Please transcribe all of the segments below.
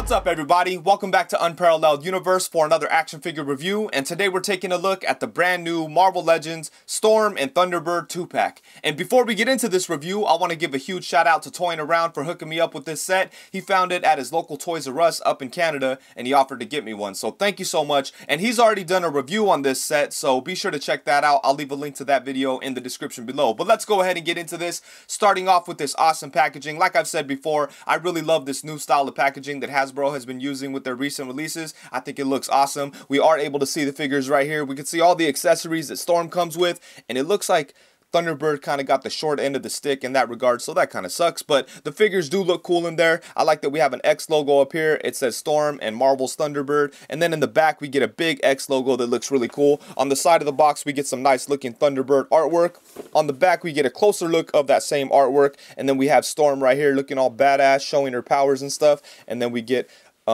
What's up everybody, welcome back to Unparalleled Universe for another action figure review, and today we're taking a look at the brand new Marvel Legends Storm and Thunderbird 2-pack. And before we get into this review, I want to give a huge shout out to Toyin' Around for hooking me up with this set. He found it at his local Toys R Us up in Canada and he offered to get me one, so thank you so much. And he's already done a review on this set, so be sure to check that out. I'll leave a link to that video in the description below. But let's go ahead and get into this, starting off with this awesome packaging. Like I've said before, I really love this new style of packaging that Hasbro has been using with their recent releases. I think it looks awesome. We are able to see the figures right here. We can see all the accessories that Storm comes with, and it looks like Thunderbird kind of got the short end of the stick in that regard, so that kind of sucks, but the figures do look cool in there. I like that we have an X logo up here. It says Storm and Marvel's Thunderbird, and then in the back we get a big X logo that looks really cool. On the side of the box we get some nice looking Thunderbird artwork. On the back we get a closer look of that same artwork, and then we have Storm right here looking all badass, showing her powers and stuff, and then we get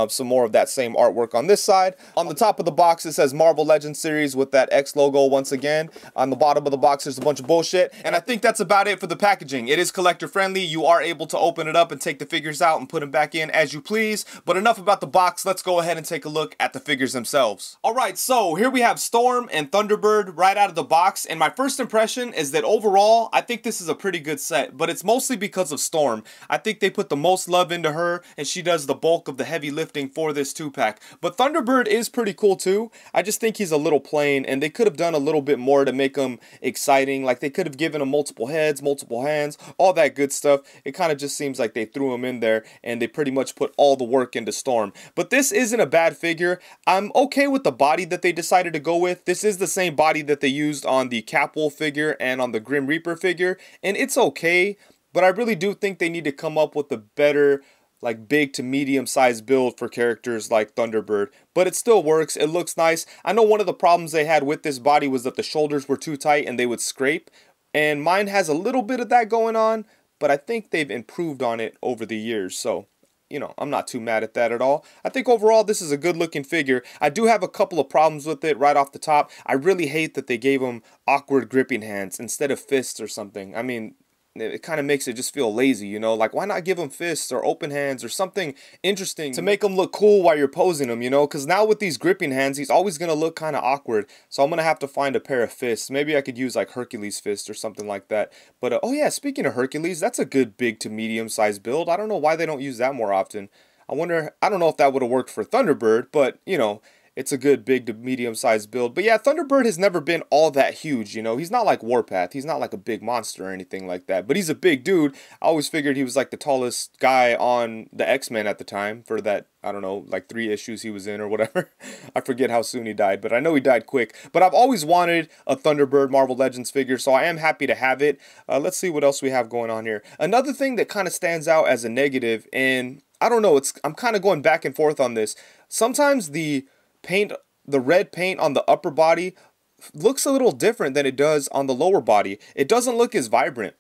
some more of that same artwork on this side. On the top of the box it says Marvel Legends series with that X logo once again. On the bottom of the box there's a bunch of bullshit, and I think that's about it for the packaging. It is collector friendly. You are able to open it up and take the figures out and put them back in as you please. But enough about the box, let's go ahead and take a look at the figures themselves. Alright, so here we have Storm and Thunderbird right out of the box, and my first impression is that overall I think this is a pretty good set, but it's mostly because of Storm. I think they put the most love into her and she does the bulk of the heavy lifting for this 2-pack. But Thunderbird is pretty cool too. I just think he's a little plain, and they could have done a little bit more to make him exciting. Like they could have given him multiple heads, multiple hands, all that good stuff. It kind of just seems like they threw him in there and they pretty much put all the work into Storm. But this isn't a bad figure. I'm okay with the body that they decided to go with. This is the same body that they used on the Capwolf figure and on the Grim Reaper figure, and it's okay, but I really do think they need to come up with a better, like, big to medium sized build for characters like Thunderbird. But it still works. It looks nice. I know one of the problems they had with this body was that the shoulders were too tight and they would scrape, and mine has a little bit of that going on, but I think they've improved on it over the years, so you know, I'm not too mad at that at all. I think overall this is a good looking figure. I do have a couple of problems with it right off the top. I really hate that they gave him awkward gripping hands instead of fists or something. I mean, it kind of makes it just feel lazy, you know? Like, why not give him fists or open hands or something interesting to make him look cool while you're posing him, you know? Because now with these gripping hands, he's always going to look kind of awkward. So I'm going to have to find a pair of fists. Maybe I could use like Hercules fist or something like that. But, oh yeah, speaking of Hercules, that's a good big to medium sized build. I don't know why they don't use that more often. I don't know if that would have worked for Thunderbird, but, you know, it's a good big to medium sized build. But yeah, Thunderbird has never been all that huge, you know. He's not like Warpath. He's not like a big monster or anything like that. But he's a big dude. I always figured he was like the tallest guy on the X-Men at the time for that, I don't know, like 3 issues he was in or whatever. I forget how soon he died, but I know he died quick. But I've always wanted a Thunderbird Marvel Legends figure, so I am happy to have it. Let's see what else we have going on here. Another thing that kind of stands out as a negative, and I don't know, I'm kind of going back and forth on this. Sometimes the red paint on the upper body looks a little different than it does on the lower body. It doesn't look as vibrant.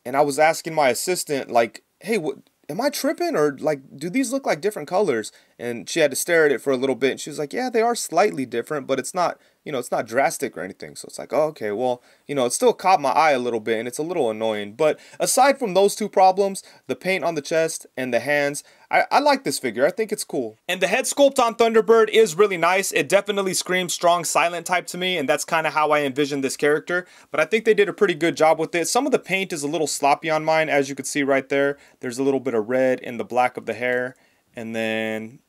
And I was asking my assistant, like, hey, am I tripping, or like, do these look like different colors? And she had to stare at it for a little bit, and she was like, yeah, they are slightly different, but it's not, you know, it's not drastic or anything. So it's like, oh, okay, well, you know, it still caught my eye a little bit, and it's a little annoying. But aside from those two problems, the paint on the chest and the hands, I like this figure. I think it's cool. And the head sculpt on Thunderbird is really nice. It definitely screams strong silent type to me, and that's kind of how I envisioned this character. But I think they did a pretty good job with it. Some of the paint is a little sloppy on mine, as you can see right there. There's a little bit of red in the black of the hair, and then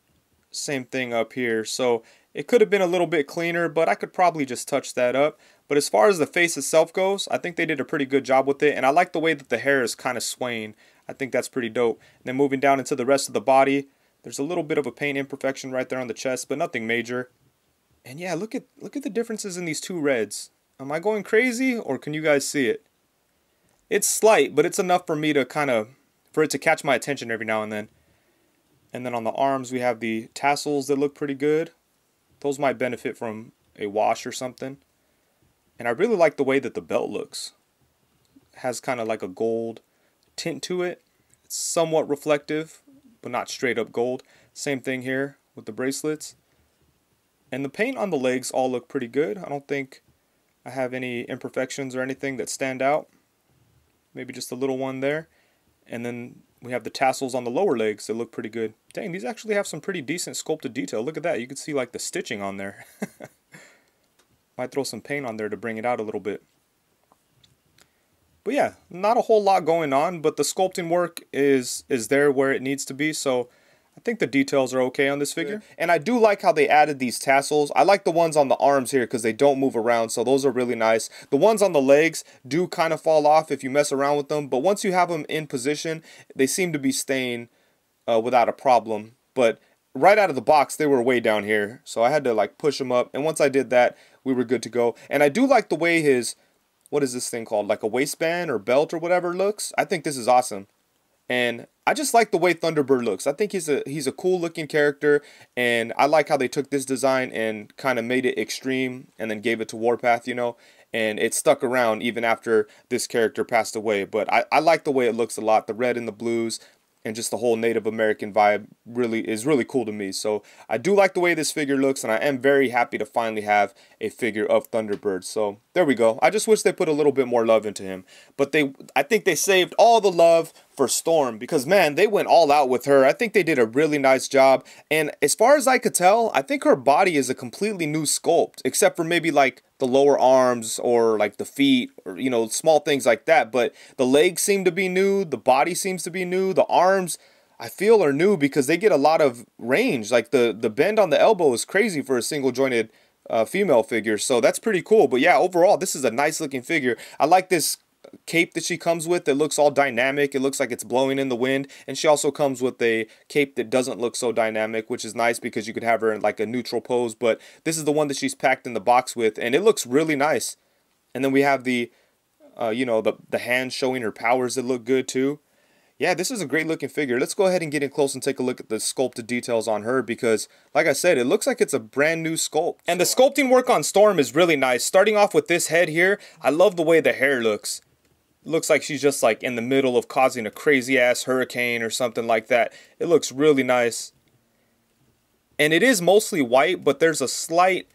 same thing up here. So it could have been a little bit cleaner, but I could probably just touch that up. But as far as the face itself goes, I think they did a pretty good job with it, and I like the way that the hair is kind of swaying. I think that's pretty dope. And then moving down into the rest of the body, there's a little bit of a paint imperfection right there on the chest, but nothing major. And yeah, look at the differences in these two reds. Am I going crazy, or can you guys see it? It's slight, but it's enough for me to for it to catch my attention every now and then. And then on the arms, we have the tassels that look pretty good. Those might benefit from a wash or something. And I really like the way that the belt looks. It has kind of like a gold tint to it. It's somewhat reflective, but not straight up gold. Same thing here with the bracelets. And the paint on the legs all look pretty good. I don't think I have any imperfections or anything that stand out. Maybe just a little one there. And then we have the tassels on the lower legs that look pretty good. Dang, these actually have some pretty decent sculpted detail. Look at that. You can see like the stitching on there. Might throw some paint on there to bring it out a little bit. But yeah, not a whole lot going on, but the sculpting work is there where it needs to be, so I think the details are okay on this figure. And I do like how they added these tassels. I like the ones on the arms here because they don't move around, so those are really nice. The ones on the legs do kind of fall off if you mess around with them, but once you have them in position, they seem to be staying without a problem. But right out of the box, they were way down here, so I had to like push them up, and once I did that, we were good to go. And I do like the way his, what is this thing called, like a waistband or belt or whatever looks. I think this is awesome. And I just like the way Thunderbird looks. I think he's a cool looking character, and I like how they took this design and kind of made it extreme and then gave it to Warpath, you know, and it stuck around even after this character passed away. But I like the way it looks a lot. The red and the blues and just the whole Native American vibe is really cool to me. So I do like the way this figure looks, and I am very happy to finally have a figure of Thunderbird. So there we go. I just wish they put a little bit more love into him. But I think they saved all the love for Storm, because man, they went all out with her. I think they did a really nice job, and as far as I could tell, I think her body is a completely new sculpt, except for maybe like the lower arms or like the feet, or you know, small things like that. But the legs seem to be new, the body seems to be new, the arms I feel are new because they get a lot of range. Like the bend on the elbow is crazy for a single jointed female figure, so that's pretty cool. But yeah, overall this is a nice looking figure. I like this cape that she comes with that looks all dynamic. It looks like it's blowing in the wind, and she also comes with a cape that doesn't look so dynamic, which is nice because you could have her in like a neutral pose. But this is the one that she's packed in the box with, and it looks really nice. And then we have the you know, the hands showing her powers that look good too. Yeah, this is a great looking figure. Let's go ahead and get in close and take a look at the sculpted details on her, because like I said, it looks like it's a brand new sculpt. And the sculpting work on Storm is really nice. Starting off with this head here, I love the way the hair looks. It looks like she's just like in the middle of causing a crazy ass hurricane or something like that. It looks really nice. And it is mostly white, but there's a slight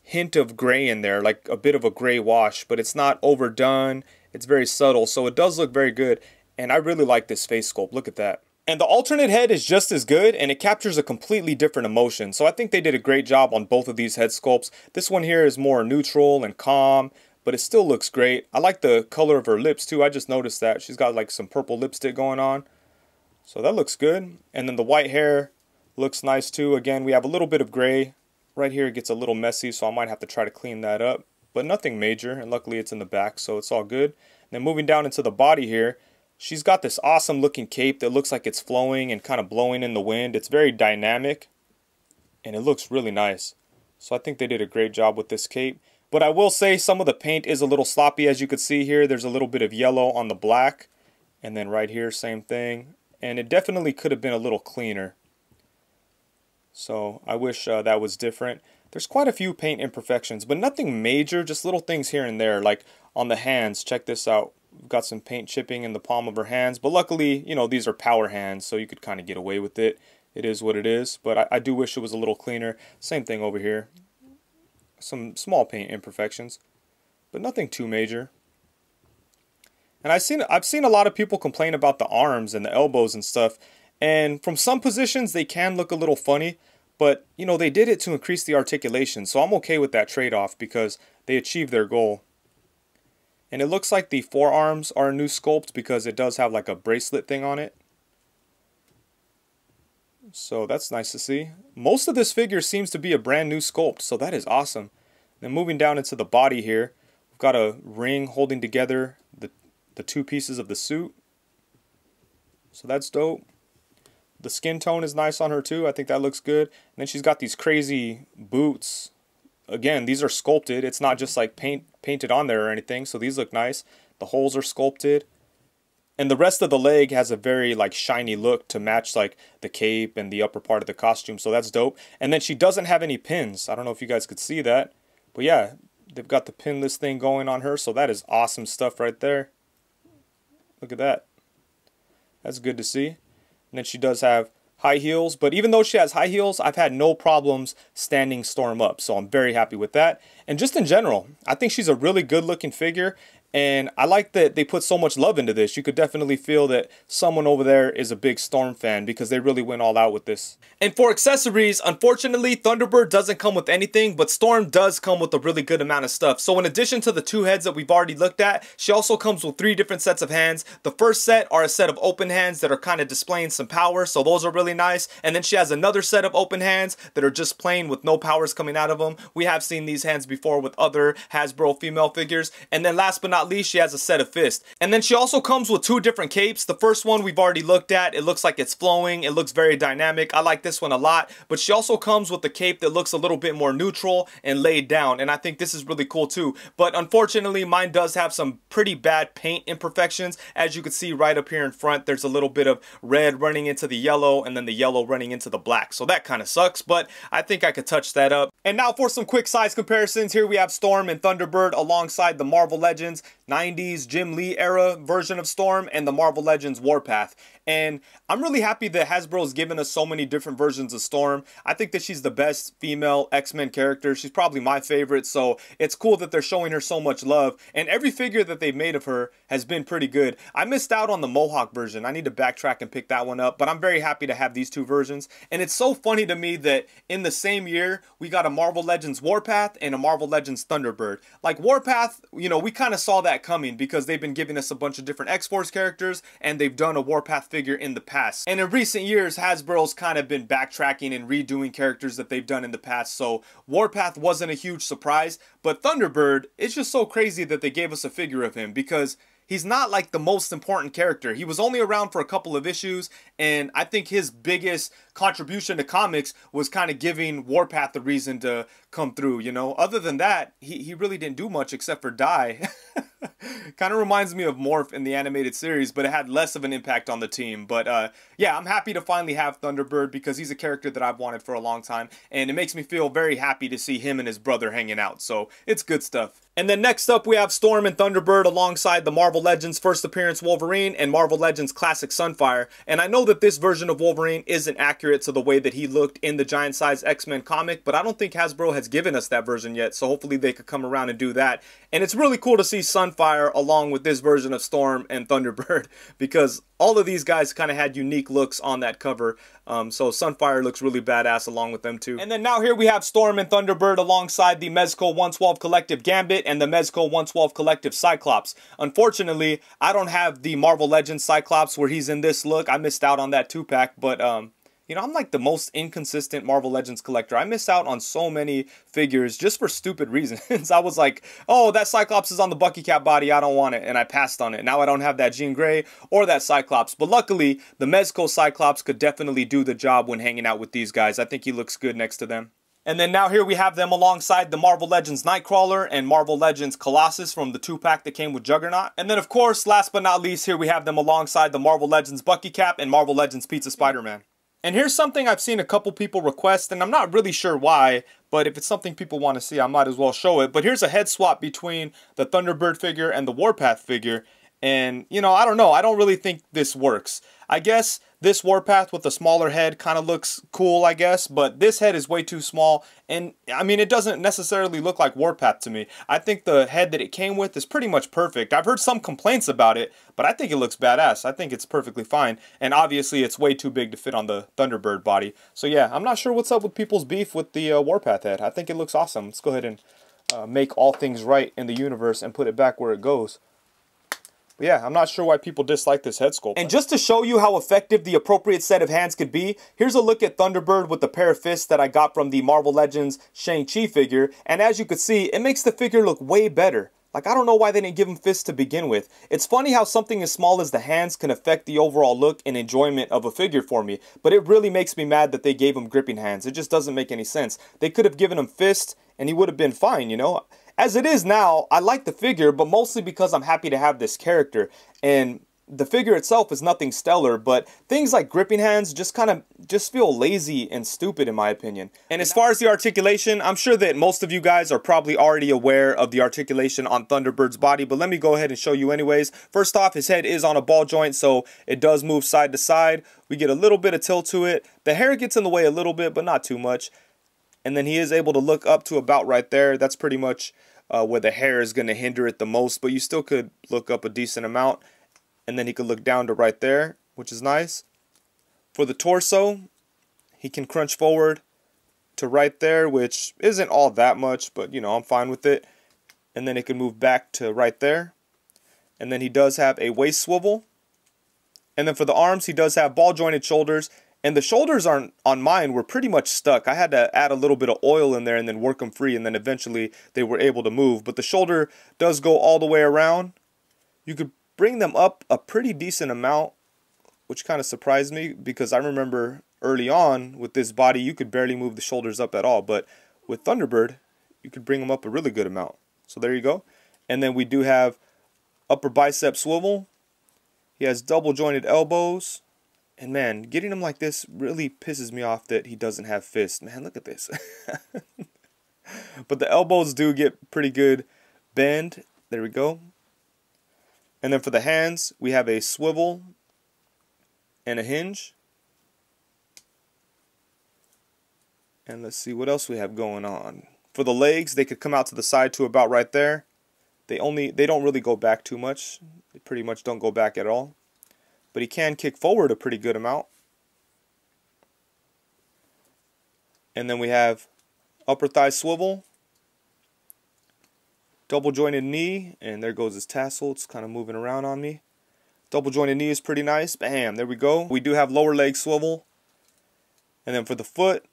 hint of gray in there, like a bit of a gray wash, but it's not overdone. It's very subtle, so it does look very good. And I really like this face sculpt. Look at that. And the alternate head is just as good, and it captures a completely different emotion. So I think they did a great job on both of these head sculpts. This one here is more neutral and calm, but it still looks great. I like the color of her lips too. I just noticed that. She's got like some purple lipstick going on. So that looks good. And then the white hair looks nice too. Again, we have a little bit of gray. Right here it gets a little messy, so I might have to try to clean that up. But nothing major, and luckily it's in the back, so it's all good. And then moving down into the body here, she's got this awesome looking cape that looks like it's flowing and kind of blowing in the wind. It's very dynamic, and it looks really nice. So I think they did a great job with this cape. But I will say some of the paint is a little sloppy, as you can see here. There's a little bit of yellow on the black, and then right here, same thing. And it definitely could have been a little cleaner. So I wish that was different. There's quite a few paint imperfections, but nothing major, just little things here and there. Like on the hands, check this out. We've got some paint chipping in the palm of her hands, but luckily, you know, these are power hands, so you could kind of get away with it. It is what it is, but I do wish it was a little cleaner. Same thing over here. Some small paint imperfections, but nothing too major. And I've seen a lot of people complain about the arms and the elbows and stuff, and from some positions they can look a little funny, but you know, they did it to increase the articulation, so I'm okay with that trade-off because they achieved their goal. And it looks like the forearms are a new sculpt because it does have like a bracelet thing on it. So that's nice to see. Most of this figure seems to be a brand new sculpt, so that is awesome. Then moving down into the body here, we've got a ring holding together the two pieces of the suit. So that's dope. The skin tone is nice on her too. I think that looks good. And then she's got these crazy boots. Again, these are sculpted. It's not just like painted on there or anything, so these look nice. The holes are sculpted. And the rest of the leg has a very like shiny look to match like the cape and the upper part of the costume, so that's dope. And then she doesn't have any pins. I don't know if you guys could see that, but yeah, they've got the pinless thing going on her, so that is awesome stuff right there. Look at that. That's good to see. And then she does have high heels, but even though she has high heels, I've had no problems standing Storm up, so I'm very happy with that. And just in general, I think she's a really good looking figure, And I like that they put so much love into this. You could definitely feel that someone over there is a big Storm fan because they really went all out with this. And for accessories, unfortunately, Thunderbird doesn't come with anything, but Storm does come with a really good amount of stuff. So in addition to the 2 heads that we've already looked at, she also comes with 3 different sets of hands. The first set are a set of open hands that are kind of displaying some power, so those are really nice. And then she has another set of open hands that are just plain with no powers coming out of them. We have seen these hands before with other Hasbro female figures. And then last but not least, she has a set of fists. And then she also comes with 2 different capes. The first one we've already looked at. It looks like it's flowing. It looks very dynamic. I like this one a lot. But she also comes with a cape that looks a little bit more neutral and laid down. And I think this is really cool too. But unfortunately, mine does have some pretty bad paint imperfections. As you can see right up here in front, there's a little bit of red running into the yellow and then the yellow running into the black. So that kind of sucks, but I think I could touch that up. And now for some quick size comparisons. Here we have Storm and Thunderbird alongside the Marvel Legends 90s Jim Lee era version of Storm and the Marvel Legends Warpath. And I'm really happy that Hasbro's given us so many different versions of Storm. I think that she's the best female X-Men character. She's probably my favorite, so it's cool that they're showing her so much love. And every figure that they've made of her has been pretty good. I missed out on the Mohawk version. I need to backtrack and pick that one up, but I'm very happy to have these 2 versions. And it's so funny to me that in the same year, we got a Marvel Legends Warpath and a Marvel Legends Thunderbird. Like Warpath, you know, we kind of saw that coming because they've been giving us a bunch of different X-Force characters and they've done a Warpath figure in the past. And in recent years, Hasbro's kind of been backtracking and redoing characters that they've done in the past. So Warpath wasn't a huge surprise, but Thunderbird, it's just so crazy that they gave us a figure of him because he's not like the most important character. He was only around for a couple of issues, and I think his biggest contribution to comics was kind of giving Warpath the reason to come through, you know? Other than that, he really didn't do much except for die. Kind of reminds me of Morph in the animated series, but it had less of an impact on the team. But yeah, I'm happy to finally have Thunderbird because he's a character that I've wanted for a long time, and it makes me feel very happy to see him and his brother hanging out. So it's good stuff. And then next up, we have Storm and Thunderbird alongside the Marvel Legends First Appearance Wolverine and Marvel Legends Classic Sunfire. And I know that this version of Wolverine isn't accurate to the way that he looked in the Giant Size X-Men comic, but I don't think Hasbro has given us that version yet, so hopefully they could come around and do that. And it's really cool to see Sunfire along with this version of Storm and Thunderbird because all of these guys kind of had unique looks on that cover. So Sunfire looks really badass along with them too. And then now here we have Storm and Thunderbird alongside the Mezco 112 Collective Gambit and the Mezco 112 Collective Cyclops. Unfortunately, I don't have the Marvel Legends Cyclops where he's in this look. I missed out on that 2-pack, but you know, I'm like the most inconsistent Marvel Legends collector. I miss out on so many figures just for stupid reasons. I was like, oh, that Cyclops is on the Bucky Cap body. I don't want it. And I passed on it. Now I don't have that Jean Grey or that Cyclops. But luckily, the Mezco Cyclops could definitely do the job when hanging out with these guys. I think he looks good next to them. And then now here we have them alongside the Marvel Legends Nightcrawler and Marvel Legends Colossus from the 2-pack that came with Juggernaut. And then of course, last but not least, here we have them alongside the Marvel Legends Bucky Cap and Marvel Legends Pizza Spider-Man. And here's something I've seen a couple people request, and I'm not really sure why, but if it's something people want to see, I might as well show it. But here's a head swap between the Thunderbird figure and the Warpath figure. And, you know, I don't know. I don't really think this works. I guess this Warpath with a smaller head kind of looks cool, I guess. But this head is way too small. And, I mean, it doesn't necessarily look like Warpath to me. I think the head that it came with is pretty much perfect. I've heard some complaints about it, but I think it looks badass. I think it's perfectly fine. And obviously, it's way too big to fit on the Thunderbird body. So, yeah, I'm not sure what's up with people's beef with the Warpath head. I think it looks awesome. Let's go ahead and make all things right in the universe and put it back where it goes. But yeah, I'm not sure why people dislike this head sculpt. And just to show you how effective the appropriate set of hands could be, here's a look at Thunderbird with the pair of fists that I got from the Marvel Legends Shang-Chi figure. And as you can see, it makes the figure look way better. Like, I don't know why they didn't give him fists to begin with. It's funny how something as small as the hands can affect the overall look and enjoyment of a figure for me. But it really makes me mad that they gave him gripping hands. It just doesn't make any sense. They could have given him fists and he would have been fine, you know? As it is now, I like the figure, but mostly because I'm happy to have this character. And the figure itself is nothing stellar, but things like gripping hands just feel lazy and stupid in my opinion. And as far as the articulation, I'm sure that most of you guys are probably already aware of the articulation on Thunderbird's body, but let me go ahead and show you anyways. First off, his head is on a ball joint, so it does move side to side. We get a little bit of tilt to it. The hair gets in the way a little bit, but not too much. And then he is able to look up to about right there. That's pretty much where the hair is going to hinder it the most, but you still could look up a decent amount. And then he could look down to right there, which is nice. For the torso, he can crunch forward to right there, which isn't all that much, but you know, I'm fine with it. And then it can move back to right there. And then he does have a waist swivel. And then for the arms, he does have ball jointed shoulders. And the shoulders on mine were pretty much stuck. I had to add a little bit of oil in there and then work them free, and then eventually they were able to move. But the shoulder does go all the way around. You could bring them up a pretty decent amount, which kind of surprised me, because I remember early on with this body you could barely move the shoulders up at all. But with Thunderbird, you could bring them up a really good amount. So there you go. And then we do have upper bicep swivel. He has double jointed elbows. And man, getting him like this really pisses me off that he doesn't have fists. Man, look at this. But the elbows do get pretty good bend. There we go. And then for the hands, we have a swivel and a hinge. And let's see what else we have going on. For the legs, they could come out to the side to about right there. They don't really go back too much. They pretty much don't go back at all. But he can kick forward a pretty good amount. And then we have upper thigh swivel, double jointed knee, and there goes his tassel. It's kind of moving around on me. Double jointed knee is pretty nice. Bam, there we go. We do have lower leg swivel. And then for the foot,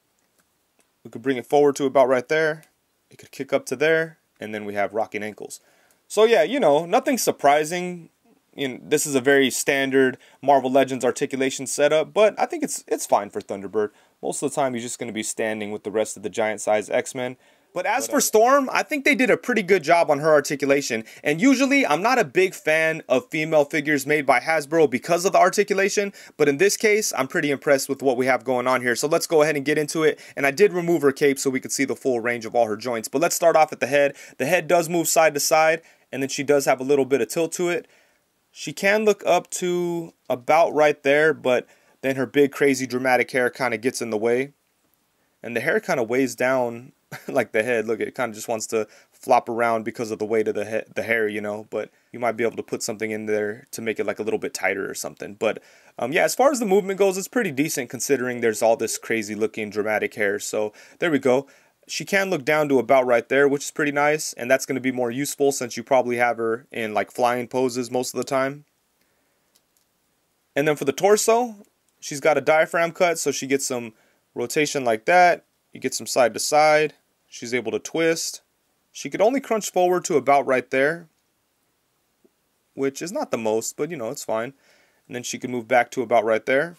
we could bring it forward to about right there. It could kick up to there, and then we have rocking ankles. So yeah, you know, nothing surprising. You know, this is a very standard Marvel Legends articulation setup, but I think it's fine for Thunderbird. Most of the time, he's just going to be standing with the rest of the giant-sized X-Men. But as for Storm, I think they did a pretty good job on her articulation. And usually, I'm not a big fan of female figures made by Hasbro because of the articulation. But in this case, I'm pretty impressed with what we have going on here. So let's go ahead and get into it. And I did remove her cape so we could see the full range of all her joints. But let's start off at the head. The head does move side to side, and then she does have a little bit of tilt to it. She can look up to about right there, but then her big, crazy, dramatic hair kind of gets in the way. And the hair kind of weighs down like the head. Look, it kind of just wants to flop around because of the weight of the hair, you know. But you might be able to put something in there to make it like a little bit tighter or something. But yeah, as far as the movement goes, it's pretty decent considering there's all this crazy looking dramatic hair. So there we go. She can look down to about right there, which is pretty nice, and that's going to be more useful since you probably have her in like flying poses most of the time. And then for the torso, she's got a diaphragm cut, so she gets some rotation like that. You get some side to side. She's able to twist. She could only crunch forward to about right there, which is not the most, but you know, it's fine. And then she can move back to about right there.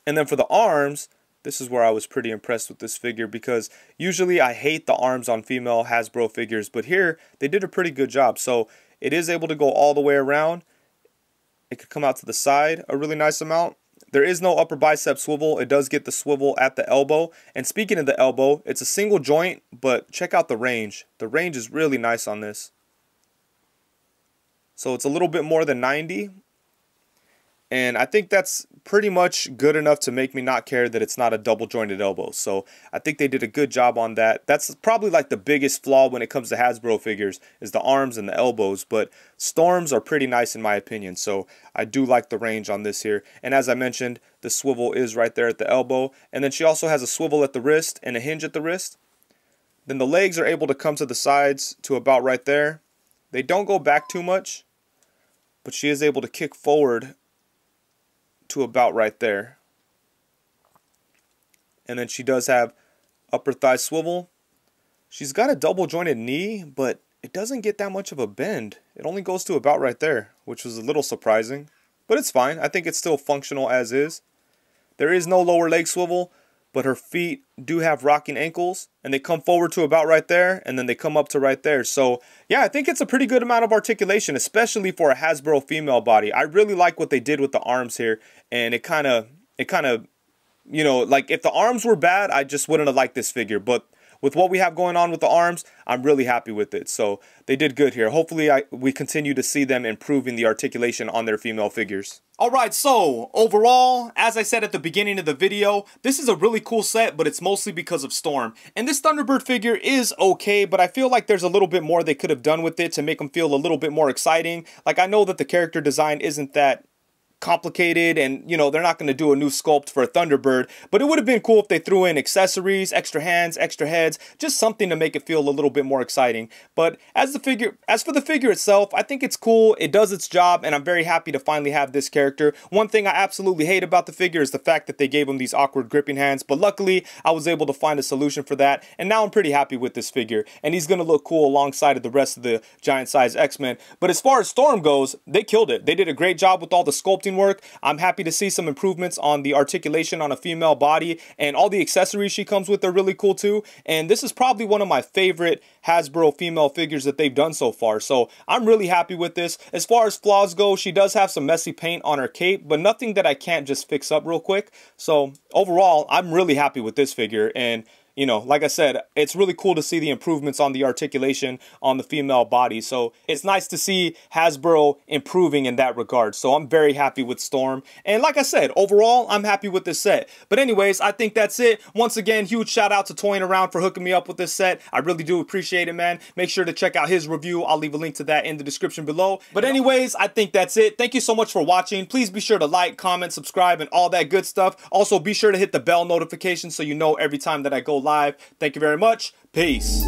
And then for the arms, this is where I was pretty impressed with this figure, because usually I hate the arms on female Hasbro figures, but here they did a pretty good job. So it is able to go all the way around. It could come out to the side a really nice amount. There is no upper bicep swivel. It does get the swivel at the elbow. And speaking of the elbow, it's a single joint, but check out the range. The range is really nice on this. So it's a little bit more than 90. And I think that's pretty much good enough to make me not care that it's not a double jointed elbow. So I think they did a good job on that. That's probably like the biggest flaw when it comes to Hasbro figures is the arms and the elbows. But Storms are pretty nice in my opinion. So I do like the range on this here. And as I mentioned, the swivel is right there at the elbow. And then she also has a swivel at the wrist and a hinge at the wrist. Then the legs are able to come to the sides to about right there. They don't go back too much, but she is able to kick forward to about right there. And then she does have upper thigh swivel. She's got a double jointed knee, but it doesn't get that much of a bend. It only goes to about right there, which was a little surprising, but it's fine. I think it's still functional as is. There is no lower leg swivel, but her feet do have rocking ankles, and they come forward to about right there, and then they come up to right there. So yeah, I think it's a pretty good amount of articulation, especially for a Hasbro female body. I really like what they did with the arms here, and it kind of, you know, like if the arms were bad, I just wouldn't have liked this figure. But with what we have going on with the arms, I'm really happy with it. So they did good here. Hopefully we continue to see them improving the articulation on their female figures. Alright, so overall, as I said at the beginning of the video, this is a really cool set, but it's mostly because of Storm. And this Thunderbird figure is okay, but I feel like there's a little bit more they could have done with it to make him feel a little bit more exciting. Like, I know that the character design isn't that complicated, and you know, they're not going to do a new sculpt for a Thunderbird, but it would have been cool if they threw in accessories, extra hands, extra heads, just something to make it feel a little bit more exciting. But as for the figure itself, I think it's cool, it does its job, and I'm very happy to finally have this character. One thing I absolutely hate about the figure is the fact that they gave him these awkward gripping hands, but luckily I was able to find a solution for that, and now I'm pretty happy with this figure, and he's going to look cool alongside of the rest of the giant size X-Men. But as far as Storm goes, they killed it. They did a great job with all the sculpting work. I'm happy to see some improvements on the articulation on a female body, and all the accessories she comes with are really cool too. And this is probably one of my favorite Hasbro female figures that they've done so far, so I'm really happy with this. As far as flaws go, she does have some messy paint on her cape, but nothing that I can't just fix up real quick. So overall, I'm really happy with this figure, and you know, like I said, it's really cool to see the improvements on the articulation on the female body. So it's nice to see Hasbro improving in that regard. So I'm very happy with Storm. And like I said, overall, I'm happy with this set. But anyways, I think that's it. Once again, huge shout out to Toying Around for hooking me up with this set. I really do appreciate it, man. Make sure to check out his review. I'll leave a link to that in the description below. But anyways, I think that's it. Thank you so much for watching. Please be sure to like, comment, subscribe, and all that good stuff. Also, be sure to hit the bell notification so you know every time that I go live. Thank you very much. Peace.